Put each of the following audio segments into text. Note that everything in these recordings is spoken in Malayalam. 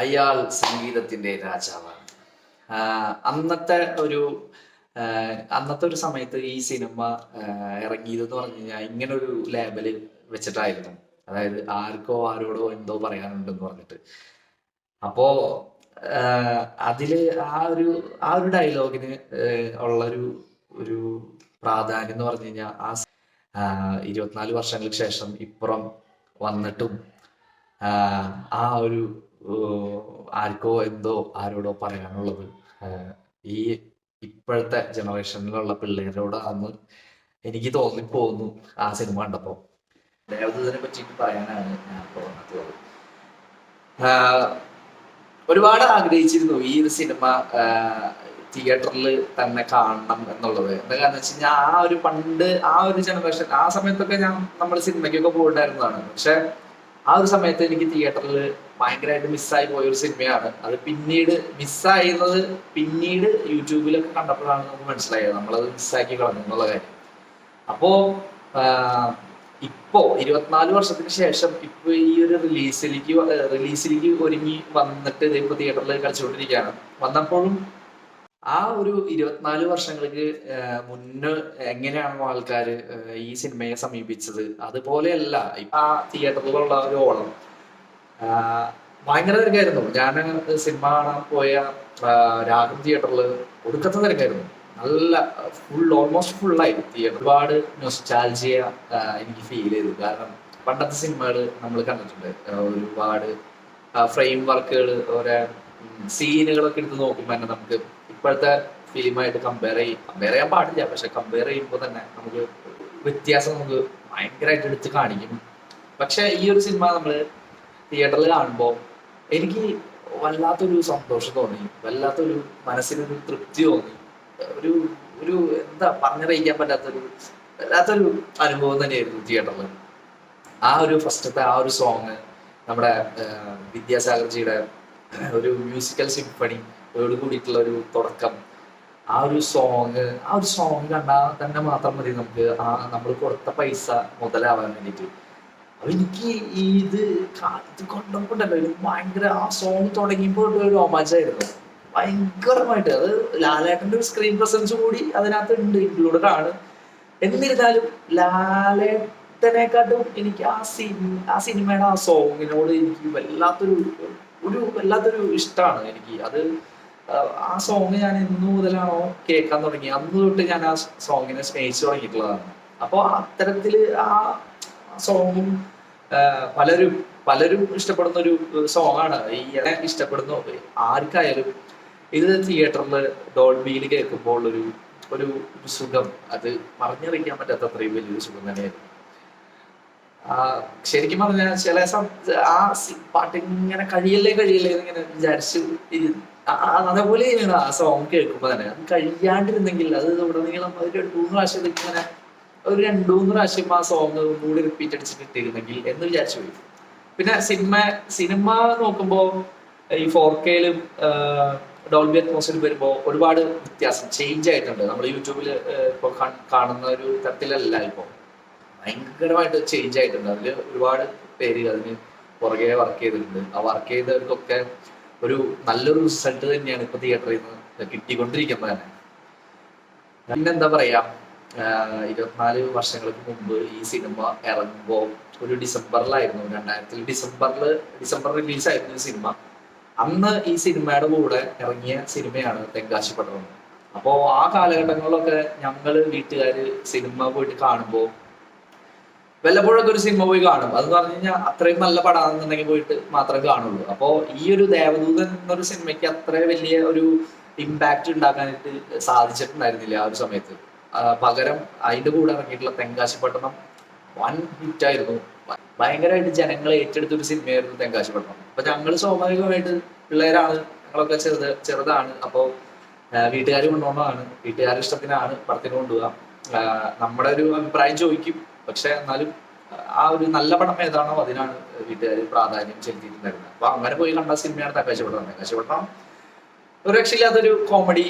അയാൾ സംഗീതത്തിന്റെ രാജാവാണ്. അന്നത്തെ ഒരു അന്നത്തെ ഒരു സമയത്ത് ഈ സിനിമ ഇറങ്ങിയതെന്ന് പറഞ്ഞു കഴിഞ്ഞാൽ ഇങ്ങനെ ഒരു ലേബല് വെച്ചിട്ടായിരുന്നു. അതായത് ആർക്കോ ആരോടോ എന്തോ പറയാനുണ്ടെന്ന് പറഞ്ഞിട്ട്. അപ്പോ അതില് ആ ഒരു ഡയലോഗിന് ഉള്ളൊരു ഒരു പ്രാധാന്യം എന്ന് പറഞ്ഞു കഴിഞ്ഞാൽ 24 വർഷങ്ങൾക്ക് ശേഷം ഇപ്പുറം വന്നിട്ടും ആ ഒരു ആർക്കോ എന്തോ ആരോടോ പറയാനുള്ളത് ഈ ഇപ്പോഴത്തെ ജനറേഷനിലുള്ള പിള്ളേരോടാണെന്ന് എനിക്ക് തോന്നിപ്പോകുന്നു ആ സിനിമ കണ്ടപ്പോ. ദേവദൂതനെ പറ്റിയിട്ട് പറയാനാണ് ഞാൻ ഇപ്പോൾ വന്നത്. ഒരുപാട് ആഗ്രഹിച്ചിരുന്നു ഈ ഒരു സിനിമ തിയേറ്ററിൽ തന്നെ കാണണം എന്നുള്ളത്. എന്താ കാരണം വെച്ച് കഴിഞ്ഞാൽ ആ ഒരു ജനറേഷൻ, ആ സമയത്തൊക്കെ നമ്മൾ സിനിമയ്ക്കൊക്കെ പോയിട്ടുണ്ടായിരുന്നതാണ്. പക്ഷെ ആ ഒരു സമയത്ത് എനിക്ക് തിയേറ്ററിൽ ഭയങ്കരമായിട്ട് മിസ്സായി പോയൊരു സിനിമയാണ് അത്. മിസ്സായിരുന്നത് പിന്നീട് യൂട്യൂബിലൊക്കെ കണ്ടപ്പോഴാണ് നമുക്ക് മനസ്സിലായത് നമ്മളത് മിസ്സാക്കി കളഞ്ഞു എന്നുള്ള കാര്യം. അപ്പോ ഇപ്പോ 24 വർഷത്തിന് ശേഷം ഇപ്പൊ ഈ ഒരു റിലീസിലേക്ക് ഒരുങ്ങി വന്നിട്ട് ഇപ്പൊ തിയേറ്ററിൽ കളിച്ചുകൊണ്ടിരിക്കുകയാണ്. വന്നപ്പോഴും ആ ഒരു 24 വർഷങ്ങൾക്ക് മുന്നേ എങ്ങനെയാണോ ആൾക്കാർ ഈ സിനിമയെ സമീപിച്ചത് അതുപോലെയല്ല ഇപ്പൊ ആ തിയേറ്ററിലുള്ള ഒരു ഓളം. ഭയങ്കര തിരക്കായിരുന്നു. ഞാൻ സിനിമ കാണാൻ പോയ രാഗം തിയേറ്ററിൽ ഒടുക്കത്തെ തിരക്കായിരുന്നു. നല്ല ഓൾമോസ്റ്റ് ഫുള്ളായി തിയേറ്റർ. ഒരുപാട് നൊസ്റ്റാൾജിയ എനിക്ക് ഫീൽ ചെയ്തു. കാരണം പണ്ടത്തെ സിനിമകൾ നമ്മൾ കണ്ടിട്ടുണ്ട്. ഒരുപാട് ഫ്രെയിം വർക്കുകൾ, ഓരോ സീനുകളൊക്കെ എടുത്ത് നോക്കുമ്പോൾ തന്നെ നമുക്ക് ഇപ്പോഴത്തെ ഫിലിമായിട്ട് കമ്പയർ ചെയ്യാൻ പാടില്ല. പക്ഷെ കമ്പയർ ചെയ്യുമ്പോൾ തന്നെ നമുക്ക് വ്യത്യാസം നമുക്ക് ഭയങ്കരമായിട്ട് എടുത്ത് കാണിക്കും. പക്ഷെ ഈ ഒരു സിനിമ നമ്മൾ തിയേറ്ററിൽ കാണുമ്പോൾ എനിക്ക് വല്ലാത്തൊരു സന്തോഷം തോന്നി, വല്ലാത്തൊരു മനസ്സിനൊരു തൃപ്തി തോന്നി. ഒരു എന്താ പറഞ്ഞറിയിക്കാൻ വല്ലാത്തൊരു അനുഭവം തന്നെയായിരുന്നു തിയേറ്ററിൽ. ആ ഒരു ഫസ്റ്റത്തെ ആ ഒരു സോങ്, നമ്മുടെ വിദ്യാസാഗർജിയുടെ ഒരു മ്യൂസിക്കൽ സിംഫണിയോട് കൂടിയിട്ടുള്ള ഒരു തുടക്കം, ആ ഒരു സോങ് കണ്ടാൽ തന്നെ മാത്രം മതി നമുക്ക് നമ്മൾ കൊടുത്ത പൈസ മുതലാവാൻ വേണ്ടിയിട്ട്. അപ്പൊ എനിക്ക് ഇത് കൊണ്ടപ്പോണ്ടല്ലോ എനിക്ക് ഭയങ്കര ആ സോങ് തുടങ്ങിയപ്പോൾ ഒരു രോമാഞ്ചായിരുന്നു ഭയങ്കരമായിട്ട്. അത് ലാലേട്ടന്റെ ഒരു സ്ക്രീൻ പ്രസൻസ് കൂടി അതിനകത്ത് ഇൻക്ലൂഡഡ് ആണ്. എന്നിരുന്നാലും ലാലേട്ടനെക്കാട്ടും എനിക്ക് ആ സിനിമയുടെ ആ സോങ്ങിനോട് എനിക്ക് വല്ലാത്തൊരു ഇഷ്ടമാണ് എനിക്ക്. അത് ആ സോങ് ഞാൻ എന്നു മുതലാണോ കേൾക്കാൻ തുടങ്ങി അന്ന് തൊട്ട് ഞാൻ ആ സോങ്ങിനെ സ്നേഹിച്ചു തുടങ്ങിയിട്ടുള്ളതാണ്. അപ്പോൾ അത്തരത്തില് ആ സോങ്ങും പലരും ഇഷ്ടപ്പെടുന്ന ഒരു സോങ്ങാണ്. ഈ ഇഷ്ടപ്പെടുന്ന ആർക്കായാലും ഇത് തിയേറ്ററിൽ ഡോൾബിയിൽ കേൾക്കുമ്പോൾ ഒരു സുഖം, അത് പറഞ്ഞറിയിക്കാൻ പറ്റാത്ത അത്രയും വലിയൊരു സുഖം തന്നെയായിരുന്നു. ശരിക്കും പറഞ്ഞാൽ ചില ആ പാട്ട് ഇങ്ങനെ കഴിയല്ലേ ഇങ്ങനെ വിചാരിച്ചു അതേപോലെയാണ് ആ സോങ് കേൾക്കുമ്പോൾ തന്നെ. അത് കഴിയാണ്ടിരുന്നെങ്കിൽ അത് ഉടനീളം ഒരു 2-3 പ്രാവശ്യം ഇങ്ങനെ ഒരു 2-3 പ്രാവശ്യം ആ സോങ് ഒന്നുകൂടി റിപ്പീറ്റ് അടിച്ചിട്ട് ഇട്ടിരുന്നെങ്കിൽ എന്ന് വിചാരിച്ചു പോയി. പിന്നെ സിനിമ നോക്കുമ്പോൾ ഈ 4K-ലും ഡോൾബി അറ്റ്മോസിലും വരുമ്പോൾ ഒരുപാട് വ്യത്യാസം ചേഞ്ച് ആയിട്ടുണ്ട്. നമ്മൾ യൂട്യൂബിൽ ഇപ്പോൾ കാണുന്ന ഒരു തരത്തിലല്ല, ഇപ്പോൾ ഭയങ്കരമായിട്ട് ചേഞ്ച് ആയിട്ടുണ്ട്. അതിൽ ഒരുപാട് പേര് അതിന് പുറകെ വർക്ക് ചെയ്തിട്ടുണ്ട്. ആ വർക്ക് ചെയ്തവർക്കൊക്കെ നല്ലൊരു റിസൾട്ട് തന്നെയാണ് ഇപ്പൊ തിയേറ്ററിൽ നിന്ന് കിട്ടിക്കൊണ്ടിരിക്കുന്നത് തന്നെ. പിന്നെന്താ പറയാ, 24 വർഷങ്ങൾക്ക് മുമ്പ് ഈ സിനിമ ഇറങ്ങുമ്പോൾ ഒരു ഡിസംബറിലായിരുന്നു, 2000 ഡിസംബർ റിലീസായിരുന്നു ഈ സിനിമ. അന്ന് ഈ സിനിമയുടെ കൂടെ ഇറങ്ങിയ സിനിമയാണ് തെങ്കാശിപ്പട്ടണം. അപ്പോ ആ കാലഘട്ടങ്ങളിലൊക്കെ ഞങ്ങള് വീട്ടുകാര് സിനിമ പോയിട്ട് കാണുമ്പോൾ വല്ലപ്പോഴൊക്കെ ഒരു സിനിമ പോയി കാണും. അതെന്ന് പറഞ്ഞു കഴിഞ്ഞാൽ അത്രയും നല്ല പടാണെന്നുണ്ടെങ്കിൽ പോയിട്ട് മാത്രമേ കാണുള്ളൂ. അപ്പോ ഈ ഒരു ദേവദൂതൻ എന്നൊരു സിനിമയ്ക്ക് അത്ര വലിയ ഒരു ഇമ്പാക്ട് ഉണ്ടാക്കാനായിട്ട് സാധിച്ചിട്ടുണ്ടായിരുന്നില്ല ആ ഒരു സമയത്ത്. പകരം അതിന്റെ കൂടെ ഇറങ്ങിയിട്ടുള്ള തെങ്കാശിപ്പട്ടണം വൻ ഹിറ്റായിരുന്നു. ഭയങ്കരമായിട്ട് ജനങ്ങളെ ഏറ്റെടുത്തൊരു സിനിമയായിരുന്നു തെങ്കാശിപ്പട്ടണം. അപ്പൊ ഞങ്ങള് സ്വാഭാവികമായിട്ട് പിള്ളേരാണ്, ഞങ്ങളൊക്കെ ചെറുതാണ്. അപ്പോൾ വീട്ടുകാർ കൊണ്ടുപോകുന്നതാണ്, വീട്ടുകാരുടെ ഇഷ്ടത്തിനാണ് പടത്തിന് കൊണ്ടുപോകാം. നമ്മുടെ ഒരു അഭിപ്രായം ചോദിക്കും. പക്ഷെ എന്നാലും ആ ഒരു നല്ല പടം ഏതാണോ അതിനാണ് വീട്ടുകാർ പ്രാധാന്യം ചെലുത്തിയിട്ടുണ്ടായിരുന്നത്. അപ്പൊ അങ്ങനെ പോയി കണ്ട സിനിമയാണ് തെങ്കാശിപ്പട്ടണം. തെങ്കാശിപ്പട്ടണം ഒരു രക്ഷയില്ലാത്തൊരു കോമഡി,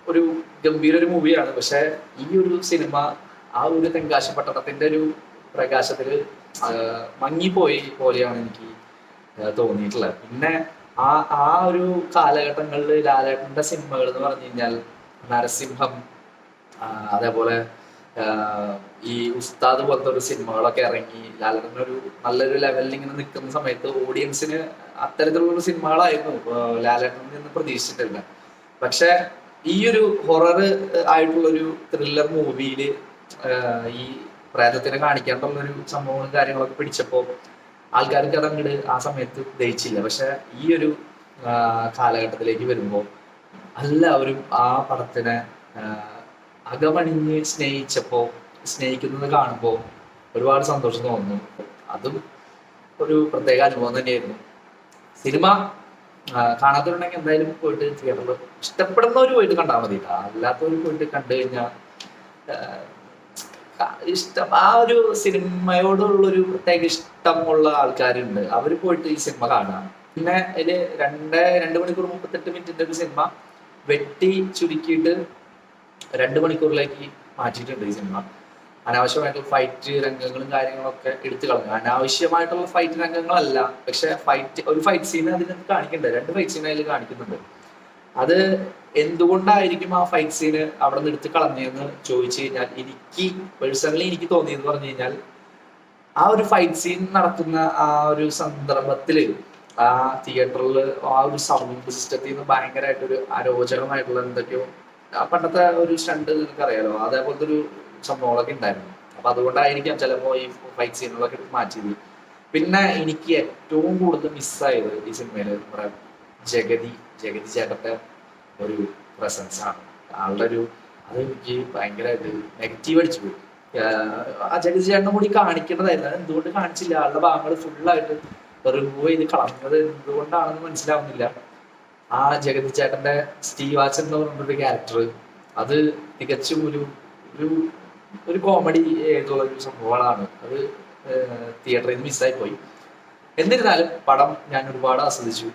ഒരു ഗംഭീര ഒരു മൂവിയാണ്. പക്ഷെ ഈ ഒരു സിനിമ ആ ഒരു തെങ്കാശിപ്പട്ടണത്തിന്റെ ഒരു പ്രകാശത്തില് മങ്ങിപ്പോയി പോലെയാണ് എനിക്ക് തോന്നിയിട്ടുള്ളത്. പിന്നെ ആ ആ ഒരു കാലഘട്ടങ്ങളിൽ ലാലേട്ടന്റെ സിനിമകൾ എന്ന് പറഞ്ഞു കഴിഞ്ഞാൽ നരസിംഹം, അതേപോലെ ഈ ഉസ്താദ് പോലത്തെ ഒരു സിനിമകളൊക്കെ ഇറങ്ങി ലാലേട്ടനൊരു നല്ലൊരു ലെവലിൽ ഇങ്ങനെ നിൽക്കുന്ന സമയത്ത് ഓഡിയൻസിന് അത്തരത്തിലുള്ള സിനിമകളായിരുന്നു ലാലേട്ടനിൽ നിന്ന് പ്രതീക്ഷിച്ചിട്ടില്ല. പക്ഷെ ഈ ഒരു ഹൊറർ ആയിട്ടുള്ളൊരു ത്രില്ലർ മൂവിയിൽ ഈ പ്രേതത്തിനെ കാണിക്കാണ്ടുള്ളൊരു സംഭവങ്ങളും കാര്യങ്ങളൊക്കെ പിടിച്ചപ്പോൾ ആൾക്കാർക്ക് അതങ്ങോട്ട് ആ സമയത്ത് ദഹിച്ചില്ല. പക്ഷെ ഈ ഒരു കാലഘട്ടത്തിലേക്ക് വരുമ്പോൾ എല്ലാവരും ആ പടത്തിനെ അകമണിഞ്ഞ് സ്നേഹിക്കുന്നത് കാണുമ്പോൾ ഒരുപാട് സന്തോഷം തോന്നുന്നു. അതും ഒരു പ്രത്യേക അനുഭവം തന്നെയായിരുന്നു. സിനിമ കാണാത്തവരുണ്ടെങ്കിൽ എന്തായാലും പോയിട്ട് തിയേറ്ററിൽ ഇഷ്ടപ്പെടുന്നവർ പോയിട്ട് കണ്ടാൽ മതി. അല്ലാത്തവർ പോയിട്ട് കണ്ടു കഴിഞ്ഞാൽ ഇഷ്ടം ആ ഒരു സിനിമയോടുള്ളൊരു പ്രത്യേക ഇഷ്ടമുള്ള ആൾക്കാരുണ്ട്, അവർ പോയിട്ട് ഈ സിനിമ കാണാം. പിന്നെ ഇതില് 2 മണിക്കൂർ 38 മിനിറ്റിന്റെ ഒരു സിനിമ വെട്ടി ചുരുക്കിയിട്ട് 2 മണിക്കൂറിലേക്ക് മാറ്റിയിട്ടുണ്ട് ഈ സിനിമ. അനാവശ്യമായിട്ടുള്ള ഫൈറ്റ് രംഗങ്ങളും കാര്യങ്ങളൊക്കെ എടുത്തു കളഞ്ഞു. അനാവശ്യമായിട്ടുള്ള ഫൈറ്റ് രംഗങ്ങളല്ല, പക്ഷെ ഒരു ഫൈറ്റ് സീൻ അതിനകത്ത് കാണിക്കുന്നുണ്ട്. 2 ഫൈറ്റ് സീൻ അതിൽ കാണിക്കുന്നുണ്ട്. അത് എന്തുകൊണ്ടായിരിക്കും ആ ഫൈറ്റ് സീന് അവിടെ നിന്ന് എടുത്ത് കളഞ്ഞതെന്ന് ചോദിച്ചു കഴിഞ്ഞാൽ എനിക്ക് തോന്നിയെന്ന് പറഞ്ഞു കഴിഞ്ഞാൽ ആ ഒരു ഫൈറ്റ് സീൻ നടക്കുന്ന ആ ഒരു സന്ദർഭത്തില് ആ തിയേറ്ററിൽ ആ ഒരു സൗണ്ട് സിസ്റ്റത്തിൽ നിന്ന് ഭയങ്കരമായിട്ടൊരു അരോചകമായിട്ടുള്ള എന്തൊക്കെയോ പണ്ടത്തെ ഒരു സ്റ്റണ്ട് നിങ്ങൾക്ക് അറിയാലോ, അതേപോലത്തെ ഒരു സംഭവങ്ങളൊക്കെ ഉണ്ടായിരുന്നു. അപ്പൊ അതുകൊണ്ടായിരിക്കാം ചിലപ്പോ ഈ ഫൈറ്റ് സീനുകളൊക്കെ മാറ്റിയത്. പിന്നെ എനിക്ക് ഏറ്റവും കൂടുതൽ മിസ്സായത് ഈ സിനിമയില് നമ്മുടെ ജഗതി ചേട്ടന്റെ ഒരു പ്രസൻസ് ആണ്. ആളുടെ അത് എനിക്ക് ഭയങ്കരമായിട്ട് നെഗറ്റീവ് അടിച്ചു പോയി. ആ ജഗതി ചേട്ടനും കൂടി കാണിക്കേണ്ടതായിരുന്നു, എന്തുകൊണ്ട് കാണിച്ചില്ല? ആളുടെ ഭാഗങ്ങൾ ഫുള്ളായിട്ട് റിമൂവ് ചെയ്ത് കളഞ്ഞത് എന്തുകൊണ്ടാണെന്ന് മനസ്സിലാവുന്നില്ല. ആ ജഗതി ചേട്ടന്റെ സ്റ്റീവ് വാച്ചൻ എന്ന് പറഞ്ഞൊരു ക്യാരക്ടർ, അത് തികച്ചും ഒരു കോമഡി ആയിട്ടുള്ള ഒരു സംഭവങ്ങളാണ്. അത് തിയേറ്ററിൽ നിന്ന് മിസ്സായി പോയി. എന്നിരുന്നാലും പടം ഞാൻ ഒരുപാട് ആസ്വദിച്ചു.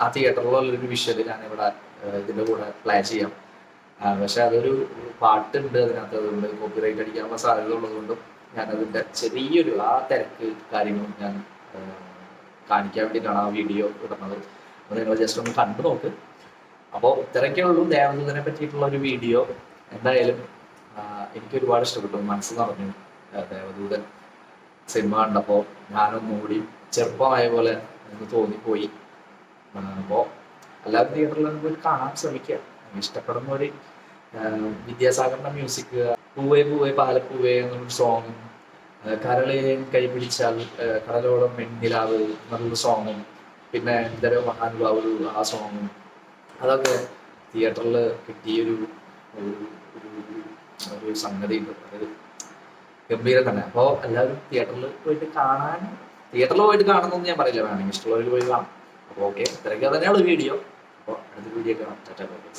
ആ തിയേറ്ററിലുള്ളൊരു വിഷ്വല് ഞാനിവിടെ ഇതിൻ്റെ കൂടെ പ്ലേ ചെയ്യാം. പക്ഷെ അതൊരു പാട്ടുണ്ട് അതിനകത്ത്, അതുകൊണ്ട് കോപ്പിറൈറ്റ് അടിക്കാനുള്ള സാധ്യത ഉള്ളതുകൊണ്ടും ഞാനതിൻ്റെ ചെറിയൊരു ആ തിരക്ക് കാര്യങ്ങളും ഞാൻ കാണിക്കാൻ വേണ്ടിയിട്ടാണ് ആ വീഡിയോ ഇടുന്നത്. അപ്പോൾ നിങ്ങൾ ജസ്റ്റ് ഒന്ന് കണ്ടു നോക്ക്. അപ്പോൾ ഇത്രയൊക്കെ ഉള്ളൂ ദേവദൂതനെ പറ്റിയിട്ടുള്ള ഒരു വീഡിയോ. എന്തായാലും എനിക്ക് ഒരുപാട് ഇഷ്ടപ്പെട്ടു, മനസ്സ് നിറഞ്ഞു. ദേവദൂതൻ സിനിമ കണ്ടപ്പോൾ ഞാനൊന്നുകൂടി ചെറുപ്പമായ പോലെ എന്ന് തോന്നിപ്പോയി. അപ്പോൾ എല്ലാവരും തിയേറ്ററിൽ പോയി കാണാൻ ശ്രമിക്കുക. ഇഷ്ടപ്പെടുന്നവർ വിദ്യാസാഗറിന്റെ മ്യൂസിക്, പൂവേ പൂവേ പാലപ്പൂവേ എന്നൊരു സോങ്ങും, കരളേൻ കൈപിടിച്ചാൽ കടലോളം വെണ്ണിലാവ് എന്നൊരു സോങ്ങും, പിന്നെ ഇതര മഹാനുഭാവൊരു ആ സോങ്ങും, അതൊക്കെ തിയേറ്ററിൽ കിട്ടിയൊരു ഒരു സംഗതി ഉണ്ട്. അത് ഗംഭീരം തന്നെ. അപ്പോൾ എല്ലാവരും തിയേറ്ററിൽ പോയിട്ട് കാണണമെന്ന് ഞാൻ പറയില്ല, വേണമെങ്കിൽ ഇഷ്ടമുള്ളവർക്ക് പോയി കാണാം. അപ്പോൾ ഓക്കെ, ഇത്രയൊക്കെ തന്നെയാണ് വീഡിയോ. അപ്പോൾ അടുത്ത വീഡിയോ കാണാം. Tata bye bye.